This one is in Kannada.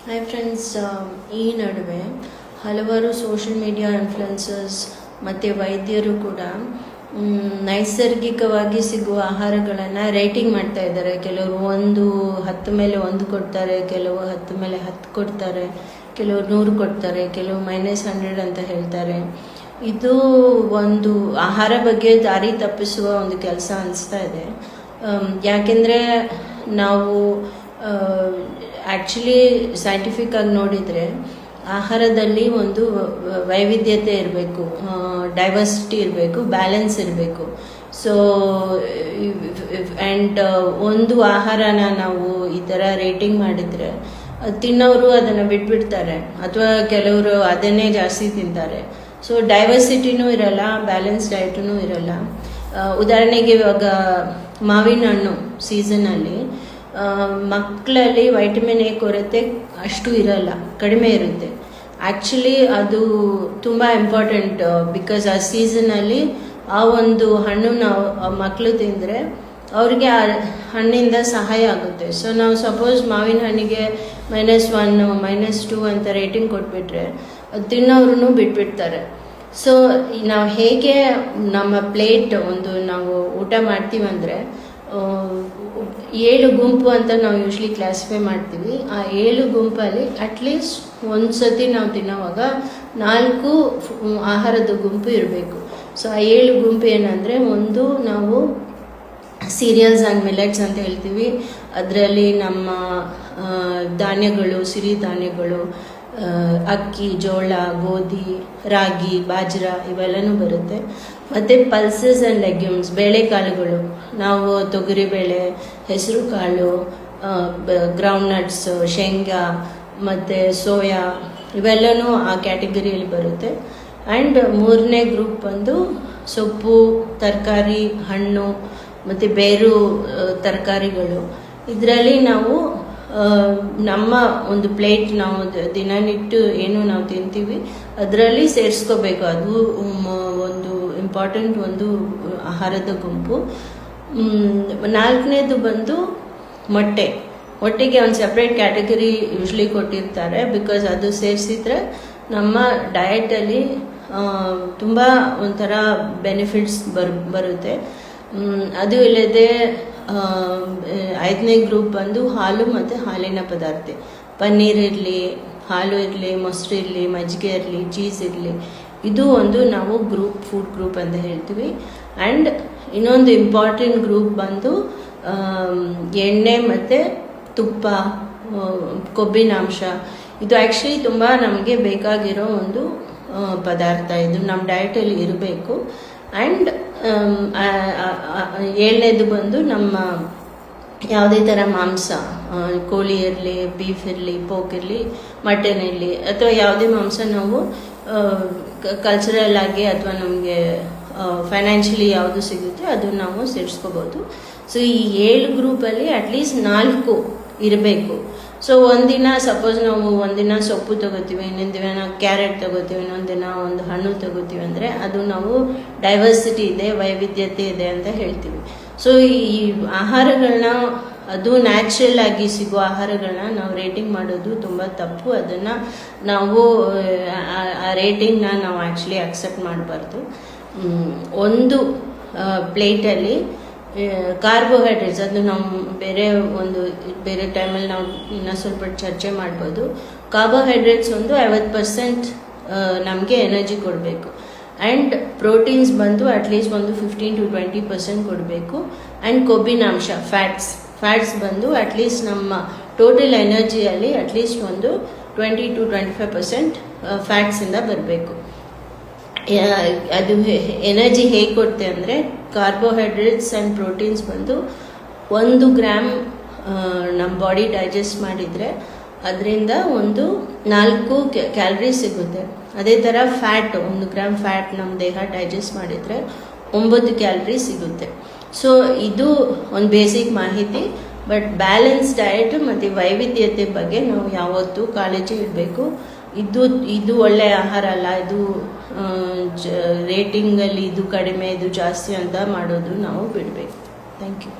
ಹಾಯ್ ಫ್ರೆಂಡ್ಸ್, ಈ ನಡುವೆ ಹಲವಾರು ಸೋಷಿಯಲ್ ಮೀಡಿಯಾ ಇನ್ಫ್ಲುಯೆನ್ಸರ್ಸ್ ಮತ್ತು ವೈದ್ಯರು ಕೂಡ ನೈಸರ್ಗಿಕವಾಗಿ ಸಿಗುವ ಆಹಾರಗಳನ್ನು ರೇಟಿಂಗ್ ಮಾಡ್ತಾ ಇದ್ದಾರೆ. ಕೆಲವರು 10 ಮೇಲೆ 1 ಕೊಡ್ತಾರೆ, ಕೆಲವು 10 ಮೇಲೆ 10 ಕೊಡ್ತಾರೆ, ಕೆಲವರು 100 ಕೊಡ್ತಾರೆ, ಕೆಲವು -100 ಅಂತ ಹೇಳ್ತಾರೆ. ಇದು ಒಂದು ಆಹಾರ ಬಗ್ಗೆ ದಾರಿ ತಪ್ಪಿಸುವ ಒಂದು ಕೆಲಸ ಅನಿಸ್ತಾ ಇದೆ. ಯಾಕೆಂದರೆ ನಾವು ಆ್ಯಕ್ಚುಲಿ ಸೈಂಟಿಫಿಕ್ ಆಗಿ ನೋಡಿದರೆ ಆಹಾರದಲ್ಲಿ ಒಂದು ವೈವಿಧ್ಯತೆ ಇರಬೇಕು, ಡೈವರ್ಸಿಟಿ ಇರಬೇಕು, ಬ್ಯಾಲೆನ್ಸ್ ಇರಬೇಕು. ಸೊ ಆ್ಯಂಡ್ ಒಂದು ಆಹಾರನ ನಾವು ಈ ಥರ ರೇಟಿಂಗ್ ಮಾಡಿದರೆ ತಿನ್ನೋರು ಅದನ್ನು ಬಿಟ್ಬಿಡ್ತಾರೆ, ಅಥವಾ ಕೆಲವರು ಅದನ್ನೇ ಜಾಸ್ತಿ ತಿಂತಾರೆ. ಸೊ ಡೈವರ್ಸಿಟಿನೂ ಇರಲ್ಲ, ಬ್ಯಾಲೆನ್ಸ್ ಡಯಟೂ ಇರಲ್ಲ. ಉದಾಹರಣೆಗೆ ಇವಾಗ ಮಾವಿನ ಹಣ್ಣು ಸೀಸನಲ್ಲಿ ಮಕ್ಕಳಲ್ಲಿ ವೈಟಮಿನ್ ಎ ಕೊರತೆ ಅಷ್ಟು ಇರಲ್ಲ, ಕಡಿಮೆ ಇರುತ್ತೆ. ಆ್ಯಕ್ಚುಲಿ ಅದು ತುಂಬ ಇಂಪಾರ್ಟೆಂಟ್, ಬಿಕಾಸ್ ಆ ಸೀಸನಲ್ಲಿ ಆ ಒಂದು ಹಣ್ಣು ನಾವು ಮಕ್ಕಳು ತಿಂದರೆ ಅವ್ರಿಗೆ ಆ ಹಣ್ಣಿಂದ ಸಹಾಯ ಆಗುತ್ತೆ. ಸೊ ನಾವು ಸಪೋಸ್ ಮಾವಿನ ಹಣ್ಣಿಗೆ -1 -2 ಅಂತ ರೇಟಿಂಗ್ ಕೊಟ್ಬಿಟ್ರೆ ತಿನ್ನೋರು ಬಿಟ್ಬಿಡ್ತಾರೆ. ಸೊ ನಾವು ಹೇಗೆ ನಮ್ಮ ಪ್ಲೇಟ್ ಒಂದು ನಾವು ಊಟ ಮಾಡ್ತೀವಂದರೆ 7 ಗುಂಪು ಅಂತ ನಾವು ಯೂಶ್ವಲಿ ಕ್ಲಾಸಿಫೈ ಮಾಡ್ತೀವಿ. ಆ 7 ಗುಂಪಲ್ಲಿ ಅಟ್ಲೀಸ್ಟ್ ಒಂದು ಸತಿ ನಾವು ತಿನ್ನೋವಾಗ 4 ಆಹಾರದ ಗುಂಪು ಇರಬೇಕು. ಸೊ ಆ 7 ಗುಂಪು ಏನಂದರೆ, ಒಂದು ನಾವು ಸೀರಿಯಲ್ಸ್ ಆ್ಯಂಡ್ ಮಿಲೆಟ್ಸ್ ಅಂತ ಹೇಳ್ತೀವಿ. ಅದರಲ್ಲಿ ನಮ್ಮ ಧಾನ್ಯಗಳು, ಸಿರಿಧಾನ್ಯಗಳು, ಅಕ್ಕಿ, ಜೋಳ, ಗೋಧಿ, ರಾಗಿ, ಬಾಜ್ರಾ ಇವೆಲ್ಲನೂ ಬರುತ್ತೆ. ಮತ್ತು ಪಲ್ಸಸ್ ಆ್ಯಂಡ್ ಲೆಗ್ಯೂಮ್ಸ್, ಬೇಳೆಕಾಳುಗಳು, ನಾವು ತೊಗರಿಬೇಳೆ, ಹೆಸರು ಕಾಳು, ಗ್ರೌಂಡ್ನಟ್ಸ್, ಶೇಂಗಾ ಮತ್ತು ಸೋಯಾ ಇವೆಲ್ಲನೂ ಆ ಕ್ಯಾಟಗರಿಯಲ್ಲಿ ಬರುತ್ತೆ. ಆ್ಯಂಡ್ 3ನೇ ಗ್ರೂಪ್ ಬಂದು ಸೊಪ್ಪು, ತರಕಾರಿ, ಹಣ್ಣು ಮತ್ತು ಬೇರು ತರಕಾರಿಗಳು. ಇದರಲ್ಲಿ ನಾವು ನಮ್ಮ ಒಂದು ಪ್ಲೇಟ್ ನಾವು ದಿನನಿಟ್ಟು ಏನು ನಾವು ತಿಂತೀವಿ ಅದರಲ್ಲಿ ಸೇರಿಸ್ಕೋಬೇಕು. ಅದು ಒಂದು ಇಂಪಾರ್ಟೆಂಟ್ ಒಂದು ಆಹಾರದ ಗುಂಪು. 4ನೇದು ಬಂದು ಮೊಟ್ಟೆಗೆ ಒಂದು ಸಪ್ರೇಟ್ ಕ್ಯಾಟಗರಿ ಯೂಶ್ವಲಿ ಕೊಟ್ಟಿರ್ತಾರೆ, ಬಿಕಾಸ್ ಅದು ಸೇರಿಸಿದ್ರೆ ನಮ್ಮ ಡಯಟಲ್ಲಿ ತುಂಬ ಒಂಥರ ಬೆನಿಫಿಟ್ಸ್ ಬರುತ್ತೆ. ಅದು ಇಲ್ಲದೆ 5ನೇ ಗ್ರೂಪ್ ಬಂದು ಹಾಲು ಮತ್ತು ಹಾಲಿನ ಪದಾರ್ಥ, ಪನ್ನೀರ್ ಇರಲಿ, ಹಾಲು ಇರಲಿ, ಮೊಸರು ಇರಲಿ, ಮಜ್ಜಿಗೆ ಇರಲಿ, ಚೀಸ್ ಇರಲಿ, ಇದು ಒಂದು ನಾವು ಫುಡ್ ಗ್ರೂಪ್ ಅಂತ ಹೇಳ್ತೀವಿ. ಆ್ಯಂಡ್ ಇನ್ನೊಂದು ಇಂಪಾರ್ಟೆಂಟ್ ಗ್ರೂಪ್ ಬಂದು ಎಣ್ಣೆ ಮತ್ತು ತುಪ್ಪ, ಕೊಬ್ಬಿನಾಂಶ. ಇದು ಆ್ಯಕ್ಚುಲಿ ತುಂಬ ನಮಗೆ ಬೇಕಾಗಿರೋ ಒಂದು ಪದಾರ್ಥ. ಇದು ನಮ್ಮ ಡಯಟಲ್ಲಿ ಇರಬೇಕು. ಆ್ಯಂಡ್ 7ನೇದು ಬಂದು ನಮ್ಮ ಯಾವುದೇ ಥರ ಮಾಂಸ, ಕೋಳಿ ಇರಲಿ, ಬೀಫ್ ಇರಲಿ, ಪೋಕ್ ಇರಲಿ, ಮಟನ್ ಇರಲಿ, ಅಥವಾ ಯಾವುದೇ ಮಾಂಸ ನಾವು ಕಲ್ಚರಲ್ ಆಗಿ ಅಥವಾ ನಮಗೆ ಫೈನಾನ್ಷಿಯಲಿ ಯಾವುದು ಸಿಗುತ್ತೆ ಅದು ನಾವು ಸೇರಿಸ್ಕೋಬೋದು. ಸೊ ಈ 7 ಗ್ರೂಪಲ್ಲಿ ಅಟ್ಲೀಸ್ಟ್ 4 ಇರಬೇಕು. ಸೊ ಒಂದಿನ ಸಪೋಸ್ ನಾವು ಒಂದಿನ ಸೊಪ್ಪು ತಗೋತೀವಿ, ಇನ್ನೊಂದು ದಿನ ನಾವು ಕ್ಯಾರೆಟ್ ತಗೋತೀವಿ, ಇನ್ನೊಂದು ದಿನ ಒಂದು ಹಣ್ಣು ತಗೋತೀವಿ ಅಂದರೆ ಅದು ನಾವು ಡೈವರ್ಸಿಟಿ ಇದೆ, ವೈವಿಧ್ಯತೆ ಇದೆ ಅಂತ ಹೇಳ್ತೀವಿ. ಸೊ ಈ ಆಹಾರಗಳನ್ನ, ಅದು ನ್ಯಾಚುರಲ್ ಆಗಿ ಸಿಗೋ ಆಹಾರಗಳನ್ನ ನಾವು ರೇಟಿಂಗ್ ಮಾಡೋದು ತುಂಬ ತಪ್ಪು. ಅದನ್ನು ನಾವು ಆ ರೇಟಿಂಗ್ನ ನಾವು ಆ್ಯಕ್ಚುಲಿ ಅಕ್ಸೆಪ್ಟ್ ಮಾಡಬಾರ್ದು. ಒಂದು ಪ್ಲೇಟಲ್ಲಿ ಕಾರ್ಬೋಹೈಡ್ರೇಟ್ಸ್, ಅದು ನಾವು ಬೇರೆ ಟೈಮಲ್ಲಿ ನಾವು ಇನ್ನೂ ಸ್ವಲ್ಪ ಚರ್ಚೆ ಮಾಡ್ಬೋದು. ಕಾರ್ಬೋಹೈಡ್ರೇಟ್ಸ್ ಒಂದು 50% ನಮಗೆ ಎನರ್ಜಿ ಕೊಡಬೇಕು. ಆ್ಯಂಡ್ ಪ್ರೋಟೀನ್ಸ್ ಬಂದು ಅಟ್ಲೀಸ್ಟ್ ಒಂದು 15 to 20% ಕೊಡಬೇಕು. ಆ್ಯಂಡ್ ಕೊಬ್ಬಿನಾಂಶ, ಫ್ಯಾಟ್ಸ್ ಬಂದು ಅಟ್ಲೀಸ್ಟ್ ನಮ್ಮ ಟೋಟಲ್ ಎನರ್ಜಿಯಲ್ಲಿ ಅಟ್ಲೀಸ್ಟ್ ಒಂದು 20 to 25% ಫ್ಯಾಟ್ಸಿಂದ ಬರಬೇಕು. ಅದು ಎನರ್ಜಿ ಹೇಗೆ ಕೊಡುತ್ತೆ ಅಂದರೆ, ಕಾರ್ಬೋಹೈಡ್ರೇಟ್ಸ್ ಆ್ಯಂಡ್ ಪ್ರೋಟೀನ್ಸ್ ಬಂದು 1 ಗ್ರಾಮ್ ನಮ್ಮ ಬಾಡಿ ಡೈಜೆಸ್ಟ್ ಮಾಡಿದರೆ ಅದರಿಂದ ಒಂದು 4 ಕ್ಯಾಲರಿ ಸಿಗುತ್ತೆ. ಅದೇ ಥರ ಫ್ಯಾಟ್, 1 ಗ್ರಾಮ್ ಫ್ಯಾಟ್ ನಮ್ಮ ದೇಹ ಡೈಜೆಸ್ಟ್ ಮಾಡಿದರೆ 9 ಕ್ಯಾಲರಿ ಸಿಗುತ್ತೆ. ಸೊ ಇದು ಒಂದು ಬೇಸಿಕ್ ಮಾಹಿತಿ. ಬಟ್ ಬ್ಯಾಲೆನ್ಸ್ ಡಯಟ್ ಮತ್ತು ವೈವಿಧ್ಯತೆ ಬಗ್ಗೆ ನಾವು ಯಾವತ್ತೂ ಕಾಳಜಿ ಇಡಬೇಕು. ಇದು ಒಳ್ಳೆಯ ಆಹಾರ ಅಲ್ಲ, ಇದು ರೇಟಿಂಗಲ್ಲಿ ಇದು ಕಡಿಮೆ, ಇದು ಜಾಸ್ತಿ ಅಂತ ಮಾಡೋದು ನಾವು ಬಿಡಬೇಕು. Thank you.